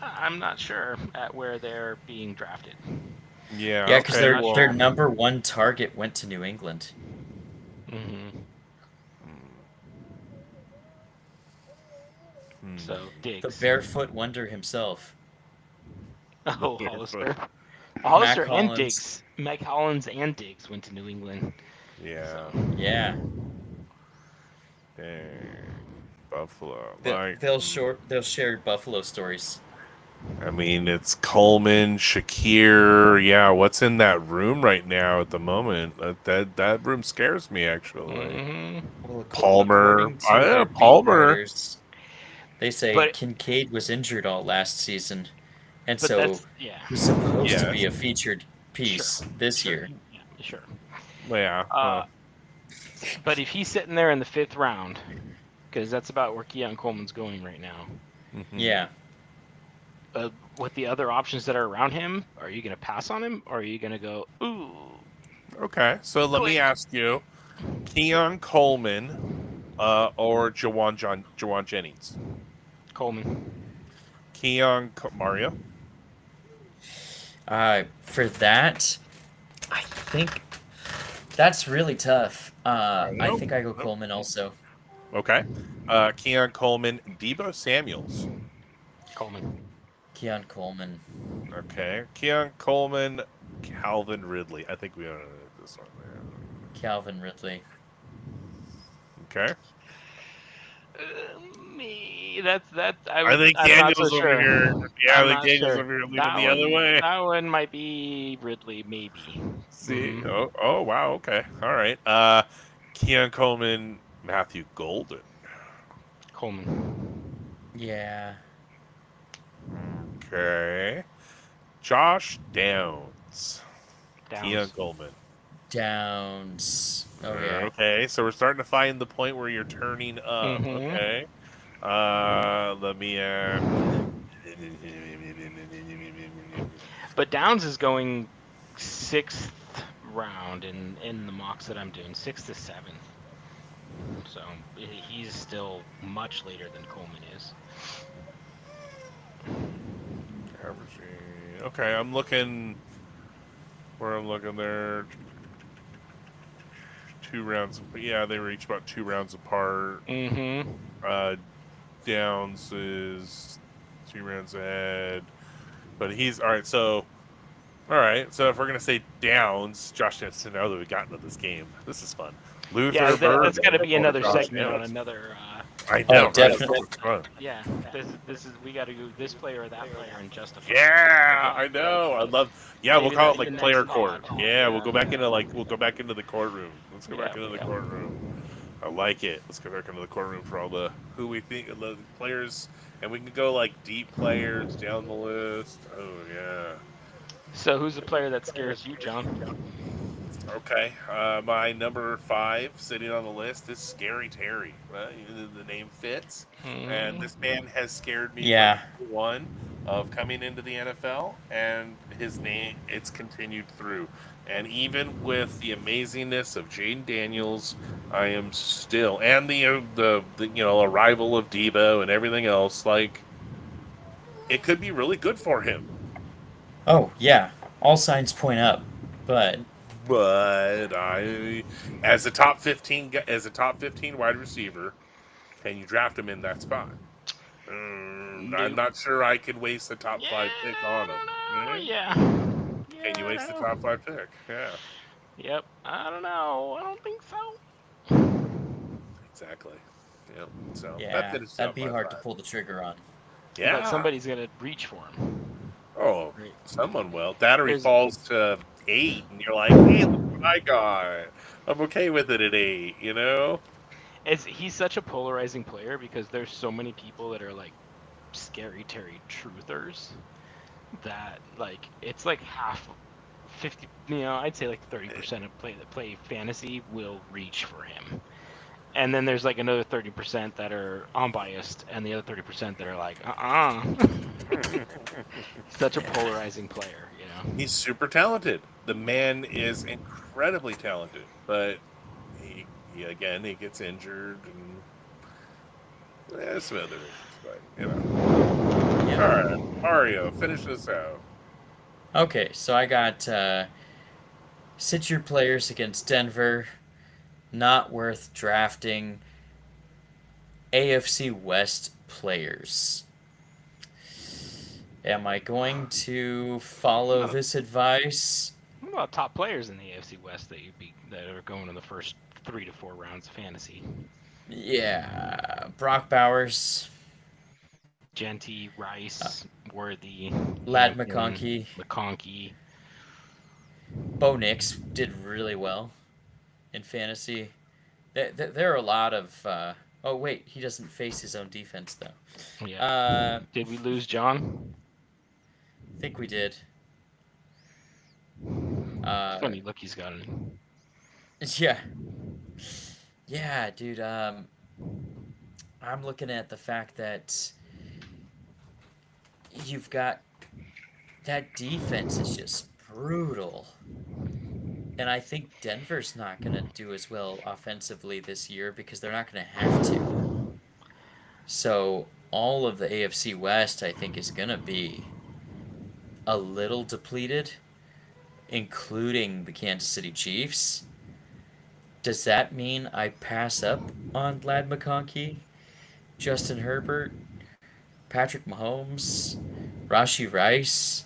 I'm not sure at where they're being drafted. Yeah. Yeah, because okay, their well, their number one target went to New England. Mm-hmm. hmm. So The Diggs. barefoot wonder himself. Oh, The Hollister. barefoot. Hollister and Hollins. Diggs. Mike Hollins and Diggs went to New England. Yeah. So, Yeah, Dang. Buffalo. they'll share Buffalo stories. I mean, it's Coleman, Shakir. Yeah, what's in that room right now at the moment? That room scares me actually. mhm. Well, Palmer. according to Yeah, their beat Palmer. writers, they say But Kincaid was injured all last season, and but so that's he's supposed to be Yes. a featured piece this year. Yeah, sure. Yeah. But if he's sitting there in the 5th round, because that's about where Keon Coleman's going right now. Mhm. Yeah, With the other options that are around him, are you going to pass on him, or are you going to go, ooh, Okay, so let me Quick. ask you, Keon Coleman, or Jawan Jennings? Coleman? Mario. for that, I think that's really tough. I know. think I go Coleman also. Okay. Keon Coleman, Debo Samuels. Coleman. Keon Coleman. Okay. Keon Coleman, Calvin Ridley. I think we don't know this one. Calvin Ridley. Okay. Me. That's I think I'm not so Daniel's over sure. here. Yeah, I'm I think not Daniel's sure. over here leaning That the one, other way. That one might be Ridley, maybe. See? Mhm. Oh, wow. Okay. All right. Keon Coleman, Matthew Golden. Coleman. Yeah. Okay. Josh Downs. Keon Downs. Coleman. Downs. Oh yeah. Okay, so we're starting to find the point where you're turning up. Mhm. Okay. Let me. But Downs is going 6th round in the mocks that I'm doing, 6th to 7th. So he's still much later than Coleman is. Averaging. Okay, I'm looking. Where I'm looking there. 2 rounds. Yeah, they were each about 2 rounds apart. Mm-hmm. Downs is 2 rounds ahead. But he's. Alright, so. Alright, so if we're going to say Downs, Josh Downs, now that we've gotten to this game, this is fun. Luther Yeah, Burbank that's got to be another Josh segment on Downs. another. I Oh, know, right? definitely. It's fun. Yeah, this is we got to go this player or that player and justify. Yeah, I know. I love. Yeah, we'll Maybe call it that's the like player next court. mod. Yeah, we'll go back into the courtroom. Let's go back Yeah, into the yeah. courtroom. I like it. Let's go back into the courtroom for all the who we think the players, and we can go like deep players down the list. Oh yeah. So who's the player that scares you, John? Okay, my number 5 sitting on the list is Scary Terry. Well, the name fits, and this man has scared me. Yeah. From day one of coming into the NFL, and his name it's continued through. And even with the amazingness of Jaden Daniels, I am still and the arrival of Debo and everything else. Like, it could be really good for him. Oh yeah. All signs point up, but But as a top 15 wide receiver, can you draft him in that spot? I'm not sure I could waste a top 5 pick on him. Yeah. Can you waste the top 5 pick? Yeah, Yep. I don't know. I don't think so. exactly. Yep. So yeah, finishes that'd out be my hard to 5. pull the trigger on. Yeah. But somebody's gonna reach for him. Oh, Right. someone will. That or he There's- falls to 8, and you're like, hey, look what I got. I'm okay with it at 8. You know. He's such a polarizing player because there's so many people that are like Scary Terry truthers that like it's like half 50, I'd say like 30% of that play fantasy will reach for him. And then there's like another 30% that are unbiased and the other 30% that are like such a polarizing player, He's super talented. The man is incredibly talented, but he gets injured, and Some other reasons, but you know. Yeah. All right, Mario, finish this out. Okay, so I got sit your players against Denver. Not worth drafting. AFC West players. Am I going to follow this advice? What about top players in the AFC West that are going in the first 3 to 4 rounds of fantasy? Yeah, Brock Bowers, Genty, Rice, Worthy, Lad Hampton, McConkey, McConkey. Bo Nix did really well in fantasy. There are a lot of. Oh wait, he doesn't face his own defense though. Yeah. Did we lose John? I think we did. Funny look he's got. Yeah. Yeah, dude. I'm looking at the fact that you've got that defense is just brutal. And I think Denver's not going to do as well offensively this year because they're not going to have to. So all of the AFC West, I think, is going to be a little depleted, including the Kansas City Chiefs. Does that mean I pass up on Lad McConkey, Justin Herbert, Patrick Mahomes, Rashee Rice,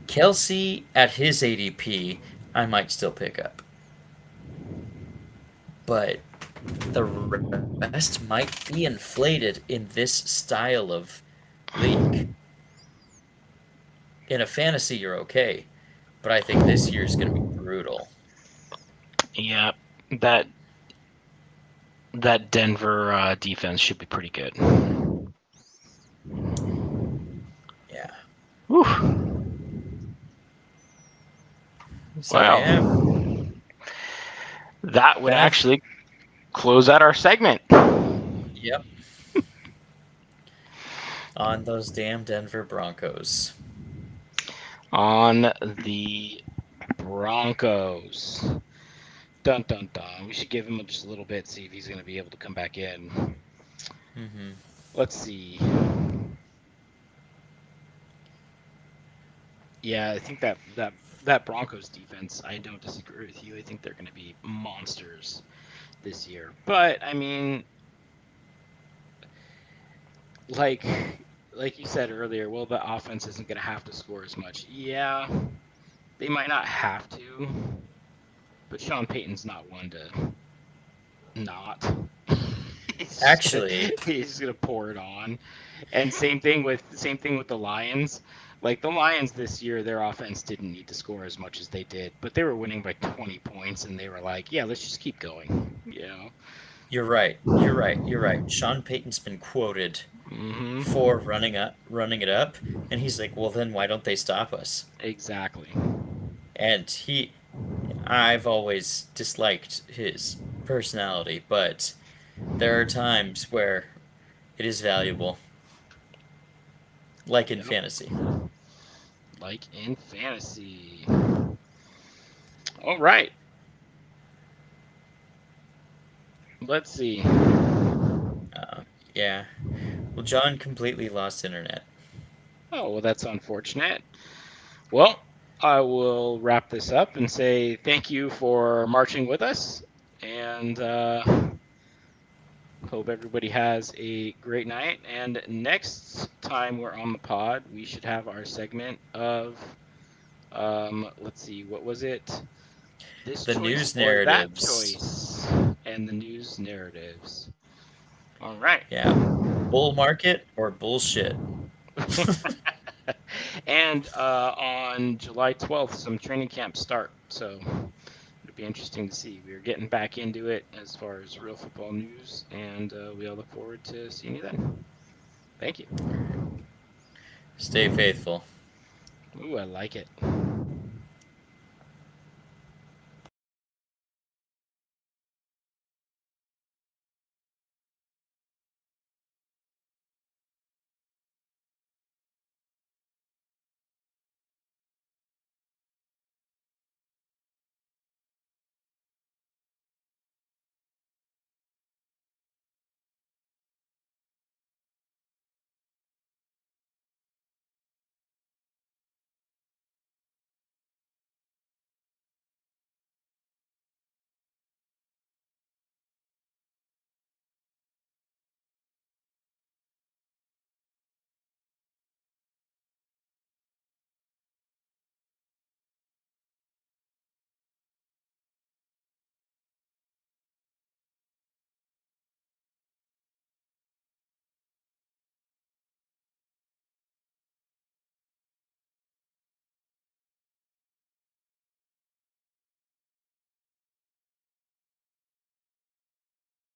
Kelsey at his ADP? I might still pick up. But the rest might be inflated in this style of league. In a fantasy, you're okay. But I think this year's going to be brutal. Yeah, that Denver defense should be pretty good. Yeah. Whew. So, Wow. yeah. That would actually close out our segment. Yep. On those damn Denver Broncos. On the Broncos. Dun dun dun. We should give him just a little bit, see if he's going to be able to come back in. Mm-hmm. Let's see. Yeah, I think that Broncos defense, I don't disagree with you. I think they're going to be monsters this year. But, I mean, like you said earlier, well, the offense isn't going to have to score as much. Yeah, they might not have to, but Sean Payton's not one to not. Actually, he's just gonna pour it on. And same thing with the Lions. Like the Lions this year, their offense didn't need to score as much as they did, but they were winning by 20 points, and they were like, "Yeah, let's just keep going." You know. you're right. Sean Payton's been quoted for running it up, and he's like, "Well, then why don't they stop us?" Exactly. And I've always disliked his personality, but there are times where it is valuable. Like in fantasy. Like in fantasy. All right. Let's see. Yeah. Well, John completely lost internet. Oh, well, that's unfortunate. Well, I will wrap this up and say thank you for marching with us, and hope everybody has a great night. And next time we're on the pod, we should have our segment of, let's see, what was it? This The choice news or narratives. That choice, and the news narratives. All right. Yeah. Bull market or bullshit? And on July 12th, some training camps start, so it'll be interesting to see. We're getting back into it as far as real football news, and we all look forward to seeing you then. Thank you. Stay faithful. Ooh, I like it.